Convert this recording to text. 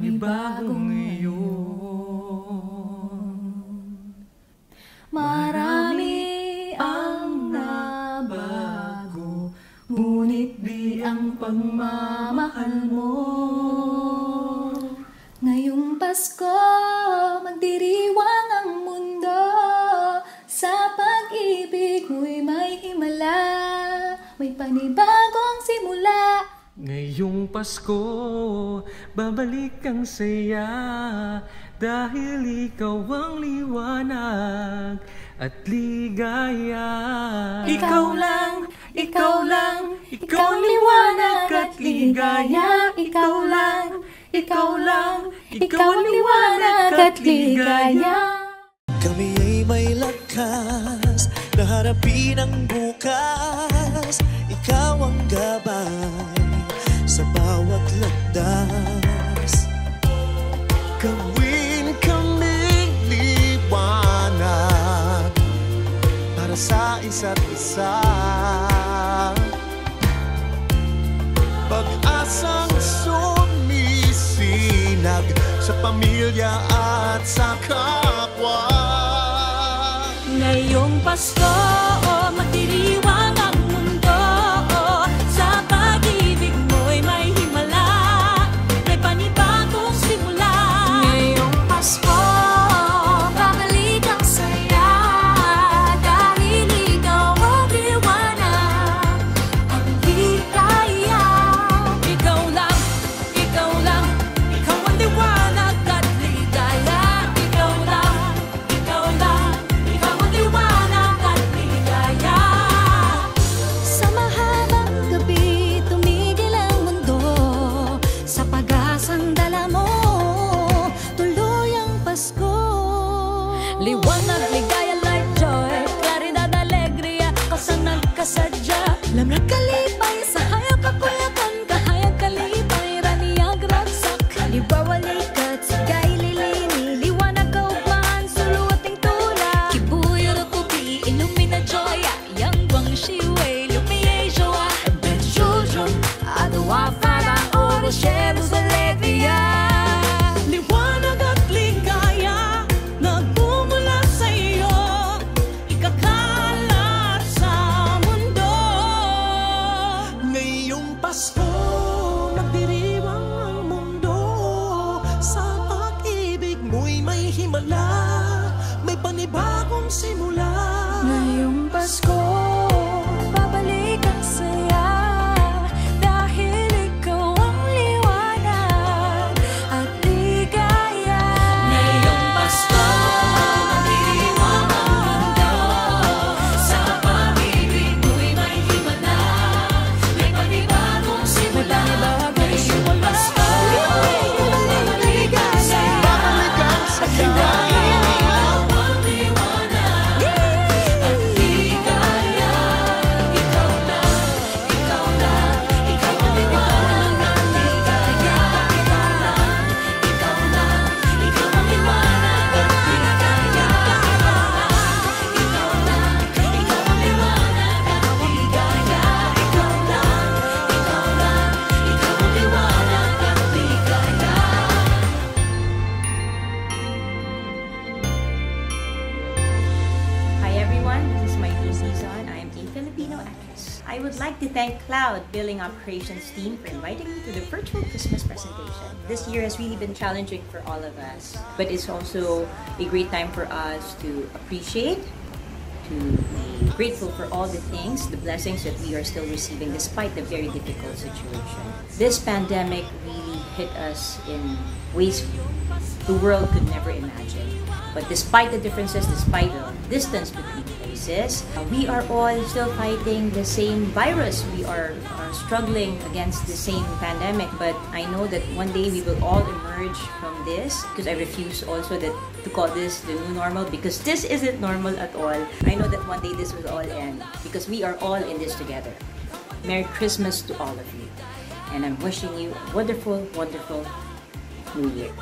panibagong ngayon. Marami ang nabago, ngunit di ang pagmamahal mo. Ngayong Pasko, magdiriwang ang mundo. Sa pag-ibig mo'y may himala, may panibagong simula. Ngayong Pasko, babalik ang saya, dahil ikaw ang liwanag at ligaya. Ikaw lang, ikaw lang, ikaw ang liwanag at ligaya. Ikaw lang, ikaw lang, ikaw ang liwanag at ligaya. Kami ay may lakas na harapin ang bukas. Ikaw ang gabay sa bawat landas. Gawin kaming liwanag para sa isa't isa. Pag-asang sumisinag sa pamilya at sa kapwa. Ngayong Pasko, magdiriwang ang mundo. Sa pag-ibig mo'y may himala, may panibagong simula. Ngayong Pasko, babalik ang saya, dahil ikaw ang liwanag, ang ligaya. Ikaw lang, ikaw lang, ikaw ang liwanag at ligaya. Ikaw lang, ikaw lang, ikaw ang liwanag at ligaya. Sa mahabang gabi, tumigil ang mundo. Sa pag-asang dala mo, tuloy ang Pasko. Liwanag, ligaya, light, joy, klaridad, alegria, kasanag, kasadya. Lamlag, kalipay, sa hayag, kakuyakan, kahayag, kalipay, raniyag, ragsak, liwawalikat, sigay, lilini, liwanag, kaugmaan, suluating tula. Kibuyo, rupupi, illumina, joya, yang guang shiwei, lumiye, joa. Ben children, adawa, fara, oro, shemus, alegria. Liwanag at ligaya, nagmumula sa iyo, ikakalat sa mundo. Ngayong Pasko, magdiriwang ang mundo. Sa pag-ibig mo'y may himala, may panibagong simula. Ngayong Pasko, babalik ang saya, dahil ikaw ang liwanag at ligaya. Ngayong Pasko, magdiriwang ang mundo. Sa pag-ibig mo'y may himala, may panibagong simula. Ngayong Pasko, babalik ang saya, Babalik ang saya. ikaw ang liwanag at ligaya. Ikaw lang, ikaw lang, ikaw ang liwanag at ligaya. Ikaw lang, ikaw lang, ikaw ang liwanag at ligaya. Ikaw lang, ikaw ang liwanag at ligaya. Ikaw lang, ikaw lang, ikaw ang liwanag at ligaya. Hi everyone, this is my new season. I am a Filipino actress. I would like to thank Cloud Billing Operations team for inviting me to the virtual Christmas presentation. This year has really been challenging for all of us, but it's also a great time for us to appreciate, to be grateful for all the things, the blessings that we are still receiving despite the very difficult situation. This pandemic really hit us in ways the world could never imagine. But despite the differences, despite the distance between places, we are all still fighting the same virus. We are struggling against the same pandemic. But I know that one day we will all emerge from this, because I refuse also to call this the new normal, because this isn't normal at all. I know that one day this will all end, because we are all in this together. Merry Christmas to all of you. And I'm wishing you a wonderful, wonderful New Year.